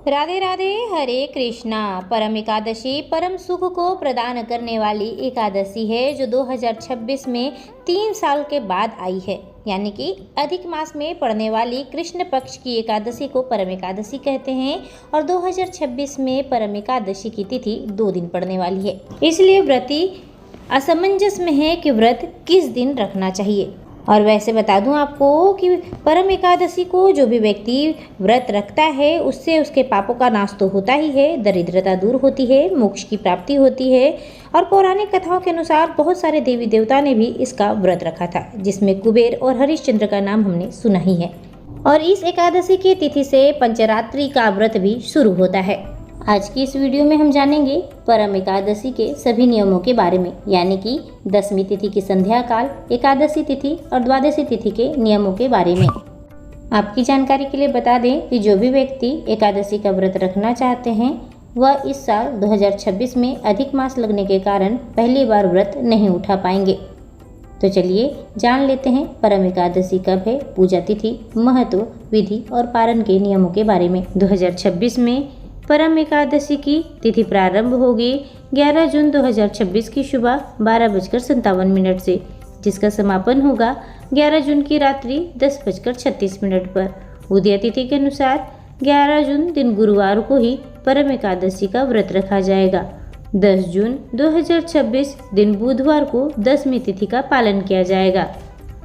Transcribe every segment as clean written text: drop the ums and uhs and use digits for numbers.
राधे राधे। हरे कृष्णा। परम एकादशी परम सुख को प्रदान करने वाली एकादशी है जो 2026 में 3 साल के बाद आई है, यानी कि अधिक मास में पड़ने वाली कृष्ण पक्ष की एकादशी को परम एकादशी कहते हैं। और 2026 में परम एकादशी की तिथि 2 दिन पड़ने वाली है, इसलिए व्रती असमंजस में है कि व्रत किस दिन रखना चाहिए। और वैसे बता दूं आपको कि परम एकादशी को जो भी व्यक्ति व्रत रखता है उससे उसके पापों का नाश तो होता ही है, दरिद्रता दूर होती है, मोक्ष की प्राप्ति होती है। और पौराणिक कथाओं के अनुसार बहुत सारे देवी देवता ने भी इसका व्रत रखा था, जिसमें कुबेर और हरिश्चंद्र का नाम हमने सुना ही है। और इस एकादशी की तिथि से पंचरात्रि का व्रत भी शुरू होता है। आज की इस वीडियो में हम जानेंगे परम एकादशी के सभी नियमों के बारे में, यानी कि 10वीं तिथि की संध्या काल, एकादशी तिथि और द्वादशी तिथि के नियमों के बारे में। आपकी जानकारी के लिए बता दें कि जो भी व्यक्ति एकादशी का व्रत रखना चाहते हैं वह इस साल 2026 में अधिक मास लगने के कारण पहली बार व्रत नहीं उठा पाएंगे। तो चलिए जान लेते हैं परम एकादशी कब है, पूजा तिथि, महत्व, विधि और पारण के नियमों के बारे में। 2026 में परम एकादशी की तिथि प्रारंभ होगी 11 जून 2026 की सुबह 12:57 से, जिसका समापन होगा 11 जून की रात्रि 10:36 पर। उदय तिथि के अनुसार 11 जून दिन गुरुवार को ही परम एकादशी का व्रत रखा जाएगा। 10 जून 2026 दिन बुधवार को 10वीं तिथि का पालन किया जाएगा।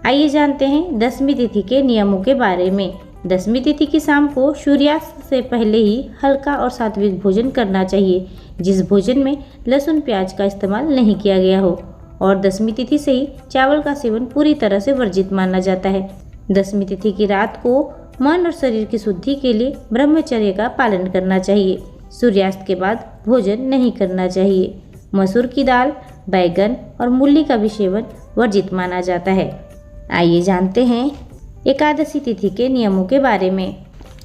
आइए जानते हैं 10वीं तिथि के नियमों के बारे में। 10वीं तिथि की शाम को सूर्यास्त से पहले ही हल्का और सात्विक भोजन करना चाहिए, जिस भोजन में लहसुन प्याज का इस्तेमाल नहीं किया गया हो। और 10वीं तिथि से ही चावल का सेवन पूरी तरह से वर्जित माना जाता है। 10वीं तिथि की रात को मन और शरीर की शुद्धि के लिए ब्रह्मचर्य का पालन करना चाहिए। सूर्यास्त के बाद भोजन नहीं करना चाहिए। मसूर की दाल, बैगन और मूली का भी सेवन वर्जित माना जाता है। आइए जानते हैं एकादशी तिथि के नियमों के बारे में।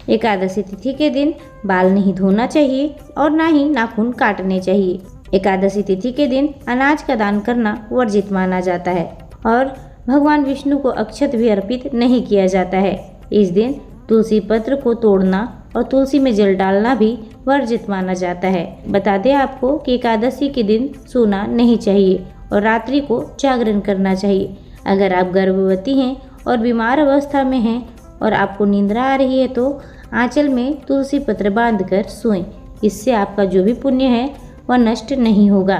एकादशी तिथि के दिन बाल नहीं धोना चाहिए और ना ही नाखून काटने चाहिए। एकादशी तिथि के दिन अनाज का दान करना वर्जित माना जाता है और भगवान विष्णु को अक्षत भी अर्पित नहीं किया जाता है। इस दिन तुलसी पत्र को तोड़ना और तुलसी में जल डालना भी वर्जित माना जाता है। बता दें आपको कि एकादशी के दिन सोना नहीं चाहिए और रात्रि को जागरण करना चाहिए। अगर आप गर्भवती हैं और बीमार अवस्था में हैं और आपको निंद्रा आ रही है तो आंचल में तुलसी पत्र बांधकर सोएं। इससे आपका जो भी पुण्य है वह नष्ट नहीं होगा।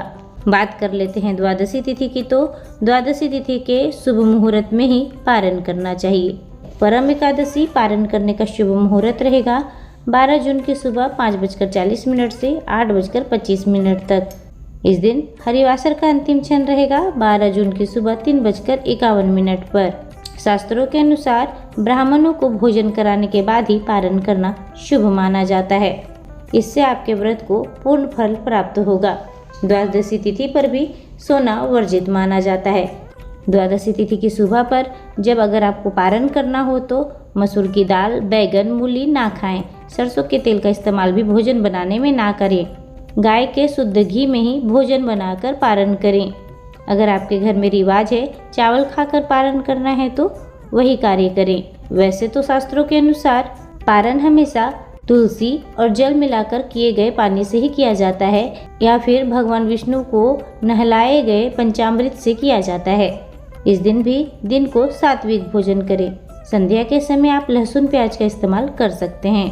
बात कर लेते हैं द्वादशी तिथि की। तो द्वादशी तिथि के शुभ मुहूर्त में ही पारण करना चाहिए। परम एकादशी पारण करने का शुभ मुहूर्त रहेगा 12 जून की सुबह 5:40 से 8:25 तक। इस दिन हरिवासर का अंतिम क्षण रहेगा 12 जून की सुबह 3:51 पर। शास्त्रों के अनुसार ब्राह्मणों को भोजन कराने के बाद ही पारण करना शुभ माना जाता है। इससे आपके व्रत को पूर्ण फल प्राप्त होगा। द्वादशी तिथि पर भी सोना वर्जित माना जाता है। द्वादशी तिथि की सुबह पर जब अगर आपको पारण करना हो तो मसूर की दाल, बैगन, मूली ना खाएं। सरसों के तेल का इस्तेमाल भी भोजन बनाने में ना करें। गाय के शुद्ध घी में ही भोजन बनाकर पारण करें। अगर आपके घर में रिवाज है चावल खाकर पारण करना है तो वही कार्य करें। वैसे तो शास्त्रों के अनुसार पारण हमेशा तुलसी और जल मिलाकर किए गए पानी से ही किया जाता है या फिर भगवान विष्णु को नहलाए गए पंचामृत से किया जाता है। इस दिन भी दिन को सात्विक भोजन करें। संध्या के समय आप लहसुन प्याज का इस्तेमाल कर सकते हैं।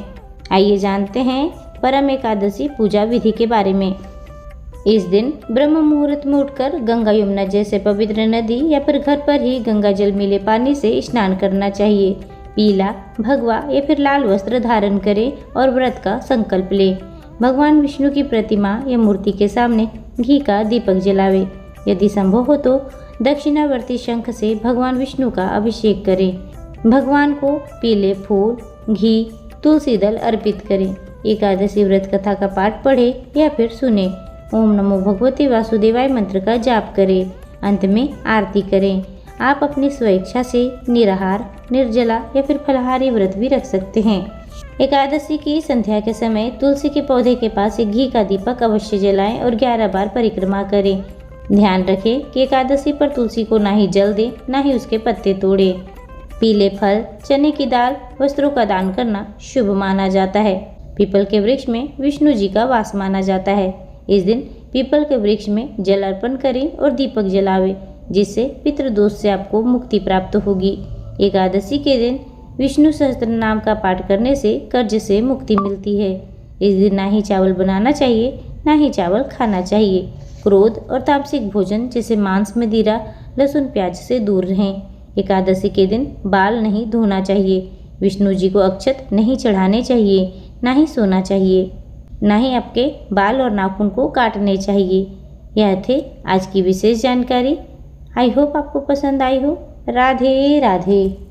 आइए जानते हैं परम एकादशी पूजा विधि के बारे में। इस दिन ब्रह्म मुहूर्त में उठकर गंगा यमुना जैसे पवित्र नदी या फिर घर पर ही गंगा जल मिले पानी से स्नान करना चाहिए। पीला, भगवा या फिर लाल वस्त्र धारण करें और व्रत का संकल्प लें। भगवान विष्णु की प्रतिमा या मूर्ति के सामने घी का दीपक जलावे। यदि संभव हो तो दक्षिणावर्ती शंख से भगवान विष्णु का अभिषेक करें। भगवान को पीले फूल, घी, तुलसी दल अर्पित करें। एकादशी व्रत कथा का पाठ पढ़े या फिर सुने। ओम नमो भगवते वासुदेवाय मंत्र का जाप करें। अंत में आरती करें। आप अपनी स्वेच्छा से निराहार, निर्जला या फिर फलाहारी व्रत भी रख सकते हैं। एकादशी की संध्या के समय तुलसी के पौधे के पास एक घी का दीपक अवश्य जलाएं और 11 बार परिक्रमा करें। ध्यान रखें कि एकादशी पर तुलसी को ना ही जल दें, ना ही उसके पत्ते तोड़ें। पीले फल, चने की दाल, वस्त्रों का दान करना शुभ माना जाता है। पीपल के वृक्ष में विष्णु जी का वास माना जाता है। इस दिन पीपल के वृक्ष में जल अर्पण करें और दीपक जलावें, जिससे पितृदोष से आपको मुक्ति प्राप्त होगी। एकादशी के दिन विष्णु सहस्त्र नाम का पाठ करने से कर्ज से मुक्ति मिलती है। इस दिन ना ही चावल बनाना चाहिए, ना ही चावल खाना चाहिए। क्रोध और तामसिक भोजन जैसे मांस, मदिरा, लहसुन, प्याज से दूर रहें। एकादशी के दिन बाल नहीं धोना चाहिए। विष्णु जी को अक्षत नहीं चढ़ाने चाहिए, ना ही सोना चाहिए, ना ही आपके बाल और नाखून को काटने चाहिए। यह थे आज की विशेष जानकारी। आई होप आपको पसंद आई हो। राधे राधे।